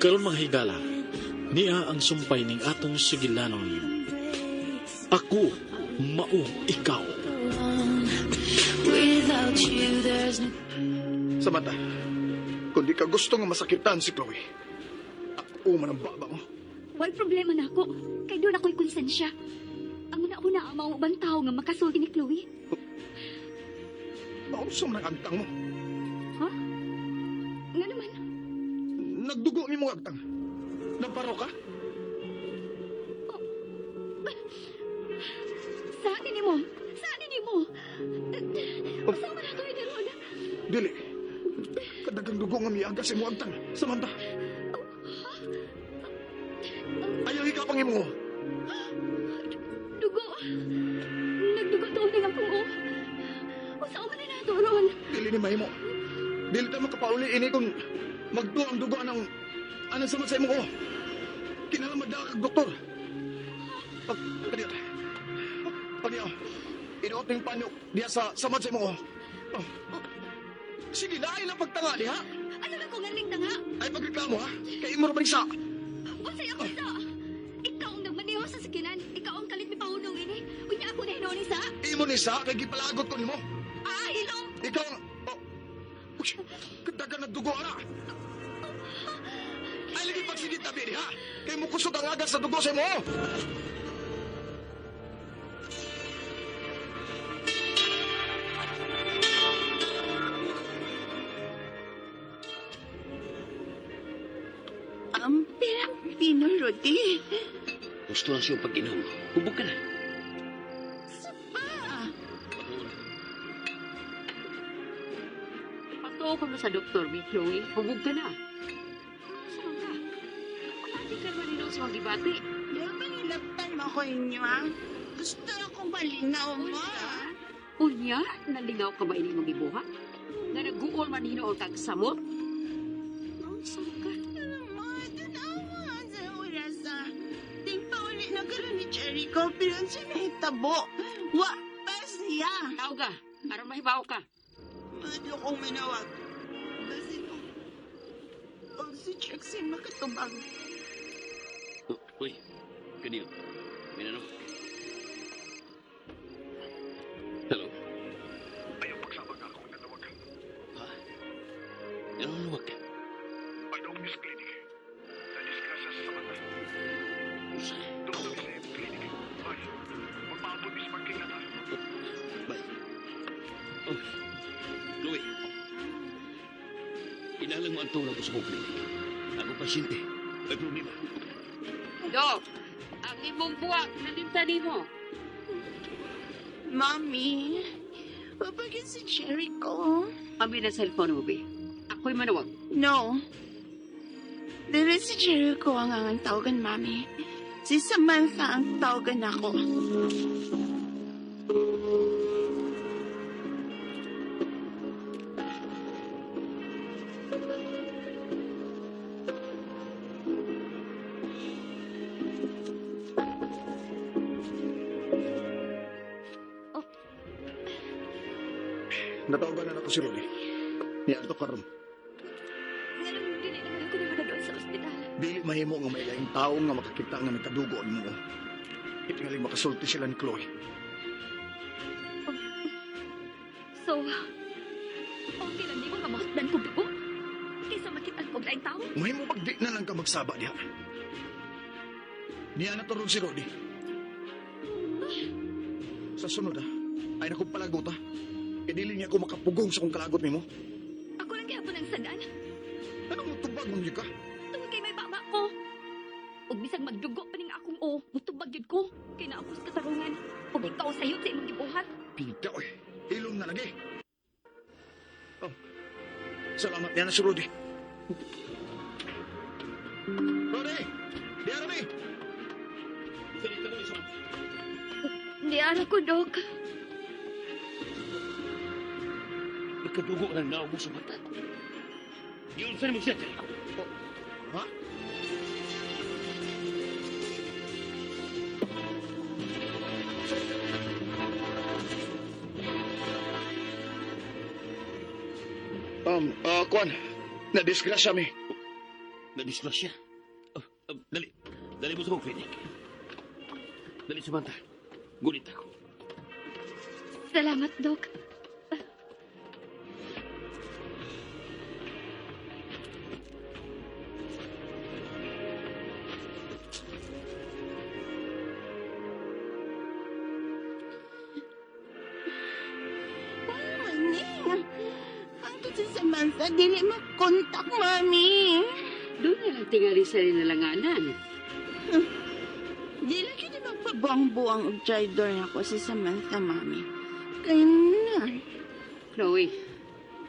Karon mga higala, niya ang sumpay ning atong sugilanon. Ako, mao ikaw. Samantha, kung di ka gusto nga masakitan si Chloe, ako man ang baba mo. Wal problema na ako. Kay doon ako'y konsensya. Ang una-una ang mga ubang tao nga makasulti ni Chloe. Mausong ng agtang mo. Ha? Nga naman. Nagdugo ni mong agtang. Namparo ka? Saan ni mo? Saan ni mo? Masama na ito, Ederon. Dili. Kadagang dugo nga miyaga si mong agtang. Samantha. Ayaw ikaw pang imo. Dugo. Nagdugo to uling ang pungo. Usama na nato, Ron. Dili ni mahimo. Dili ta makapauli ini kung magduo ang dugo anang samat sa imo ko. Kinalamad na kag doktor. Kadiya. Kadiya. Inuot ng panyo diya sa samat sa imo ko. Sige na, ay lang pagtanga diha. Ano na ko ngaling tanga? Ay pagreklamo ha. Kay imo ra ba isa? Unsay ako sa? Ikaw ang nagmaneho sa sakinan. Ikaw ang kalit ni Pahunong ini. Unya ako na hinuon isa. Imo ni sa kay gipalagot ko nimo. Ah, hilong. Ikaw ang kadagan nagdugo ana. Ay lagi pagsigit tabi diha. Kay mo kusog ang agas sa dugo sa imo. Ang pirang-pino, Rudy. Gusto lang siyang pag-inom. Hubog ka na. Pato ko na sa doktor, Miss Chloe. Hubog ka na. Saan ka? Pati ka naman nino sa mga dibati. Dapat nilaptan mo ko inyo, ha? Gusto akong malinaw mo. Unya, nalingaw ka ba ini mong ibuha? Na nag-uol man hinoon kag samot? Saan ka? Tanawa sa oras, ha? Ting paulit na karoon ni Jericho, pero siya nahitabo. Wa pa siya. Tao ka. Aron mahibaw ka. Madyo kong minawag. Kasi no, si Jackson makatubag. Uy, kanil. Minano? Hello? Ayaw pagsabag ako ng tawag. Ha? Anong luwag ka? Ay daw Miss Clinic. Na-disgrasya sa Samantha. Usa? Doktor sa iyong clinic. Ay, magpaabot Miss Parking na tayo. Bye. Oh, Chloe. Inalang mo ang tulad ko sa kong klinik. Ako pasyente. May problema. Dok, ang imong buwak, nalimtan mo. Mommy, papagin si Jericho. Kami na cellphone mo, be. Ako'y manawag. No. Dili si Jericho ang tawagan, Mami. Si Samantha ang tawagan ako. Natawagan na ako si Ronnie. Niya ito karon. Ngayon, dili naman ako na doon sa ospital. Dili mahimo nga may laing tao nga makakita nga nagkadugo mo. Itingaling makasulti sila ni Chloe. So, okay lang di mo nga mahutdan ko dugo? Kaysa makitaan ko laing tao? Mahimo pag di na lang ka magsaba diha. Niya natulog si Ronnie. Sa sunod ay nakong palagot E dili niya ako makapugong sa kong kalagot nimo. Ako lang gihapon ang sadan. Anong mutubag mo ka? Tungod kay may baba ko. Ug bisag magdugo pa ning akong mutubag yun ko. Kay naapos katarungan. Ug ikaw sayot sa imong gibuhat. Pita oy. Hilom na lagi. Oh. Salamat niya na si Rudy. Rudy! Diyan Rudy! Di ara ko, Dok. Nagkadugo ng naong mo sa mata. Yun saan mo siya, Jericho? Ha? Kwan, na-disgrasya mi. Nadisgrasya. Dali. Dali mo sa kong klinik. Dali, Samantha. Gunit ako. Salamat, Dok. Maning, ang si Samantha, dili makontak, mami. Doon na lang tingali sa linalanganan. Dili kini magpabuang-buang og traidor ako si Samantha, mami. Kaya na. Chloe,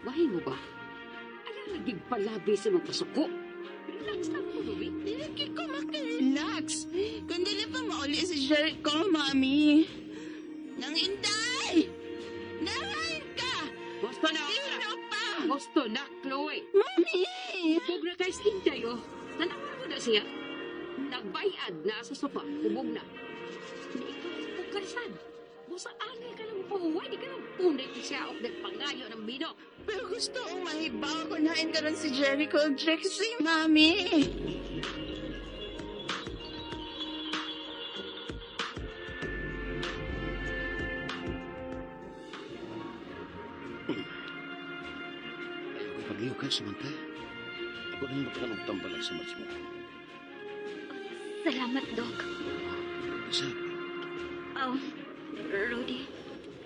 bahay mo ba? Ayaw laging palabi sa mga pasuko. Relax lang po, Chloe. Dili kid ko makarelax. Kung dili pa mauli si Jericho, mami. Nang inday! Narahin ka! Gusto na, Sino pa? Gusto na, Chloe. Mami! Hubog na kay Stinday, oh. Nanawan mo na siya. Nagbayad na sa sofa. Hubog na. Hindi ikaw pagkarisan. Busa ani ka lang pahuway. Di ka lang punay siya o nagpangayo ng bino. Pero gusto kong mahibaw ko nain ka rin si Jericho Drexy, mami. Ayaw ko'y pagliw ka, Samantha. Ako na yung matakanong tambalan sa match mo. Salamat, Dok. Kasi, Rudy.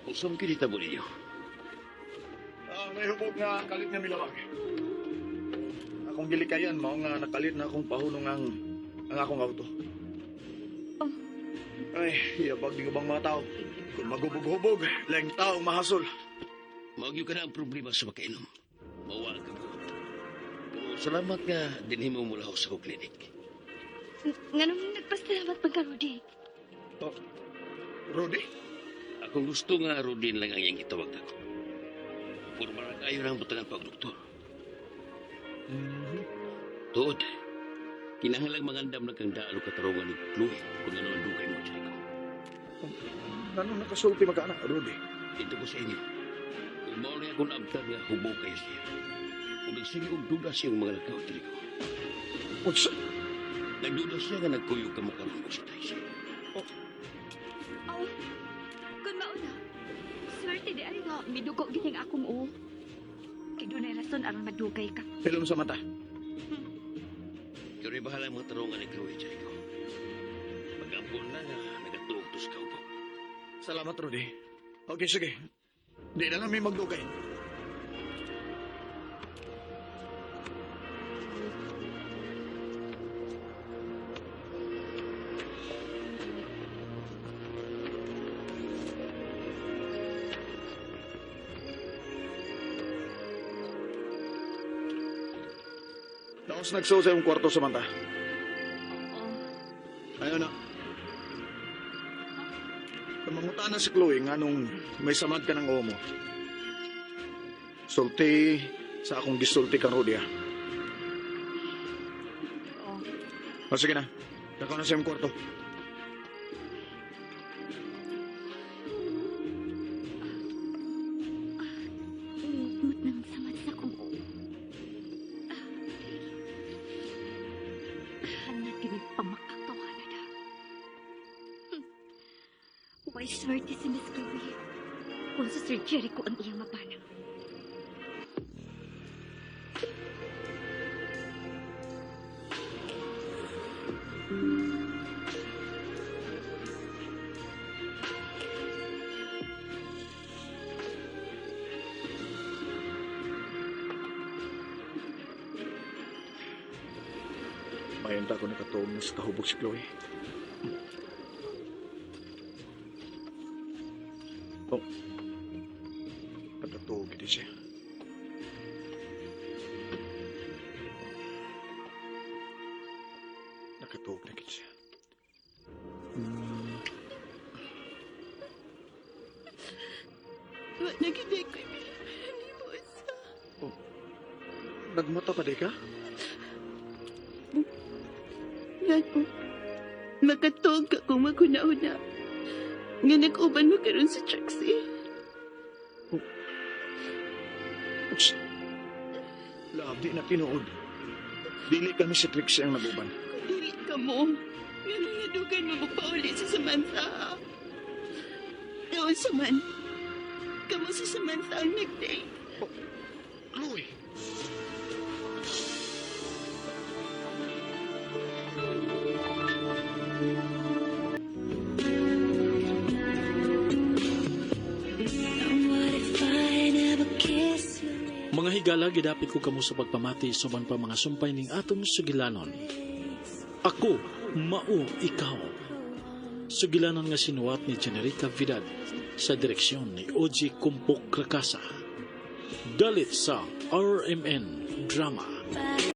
kung saan kinita mo ninyo? May hubog nga kalit nga milawag. Akong gilikayan, mao nga nakalit na akong pahunong ang akong auto. Oh. Ay, iyabag di bang mga tao. Kung magubog-hubog, lang taong mahasol. Magyo ka na ang problema sa makainom. Mawala ka buot. Pero salamat nga dinhi mo mula ako sa kong klinik. Nga nung nagpasalamat pa ka, Rudy. Oh, Rudy? Akong gusto nga Rodin lang ang iyang itawag ako. Puro marang ayaw na ang butangan pag doktor. Tuod, kinahanglang mangandam na kang daalo katarungan ni Chloe kung ano ang dugay mo, Jericho. Anong nakasulti magkaanak, Rudy? Ito ko sa inyo. Kung mao na akong abtan nga hubog kayo siya. Kung nagsige og duda siyang mga lakaw, Jericho. What's Nagduda siya nga nagkuyog ka makaroon mo sa tayo. Oh, kung mauna, swerte di ari nga, midugo giting akong o. Kaya doon ay rason aron madugay ka. Pilom sa mata. Kaya rin bahala ang mga tarungan ni Chloe, Jericho. Mag-ampun na nga nagatuog to sa kaupo. Salamat, Rudy. Okay, sige. Di na namin magdugay. Tapos nagsuo sa iyong kwarto, Samantha. Oo. Ayun na. Kamangutan na si Chloe nga nung may samad ka ng omo. Sulti sa akong gisulti kang Rudy, ah. Oo. O sige na. Dakaw na sa iyong kwarto. Umut ng samad sa kong o. Hanat kinig pamakatawa na na. Why swerte si Miss Chloe? Kung sa Sir Jericho ang iyang mapanang. Mayanda ko nakatuog na sa kahubog si Chloe. Oh. Nakatuog din siya. Nakatuog na din siya. Wa nagiday ko ni mo sa. Nagmata pa di ka? Ngano, makatog ka kung maguna-una. Nga nag-uban mo karon sa Trixie. Ups. Labi na tinuod. Dili kami si Trixie ang naguban. Dili ka mo. Nga nangadugan mo magpaulit sa Samantha. Doon sa man. Kamu si Samantha ang nag-date. Chloe! Mga higala, gidapit ko kamo sa pagpamati suban pa mga sumpay ning atong sugilanon. Ako, mao ikaw. Sugilanon nga sinuwat ni Generica Vidal sa direksyon ni OG Kumpok Rakasa. Dalit sa RMN Drama.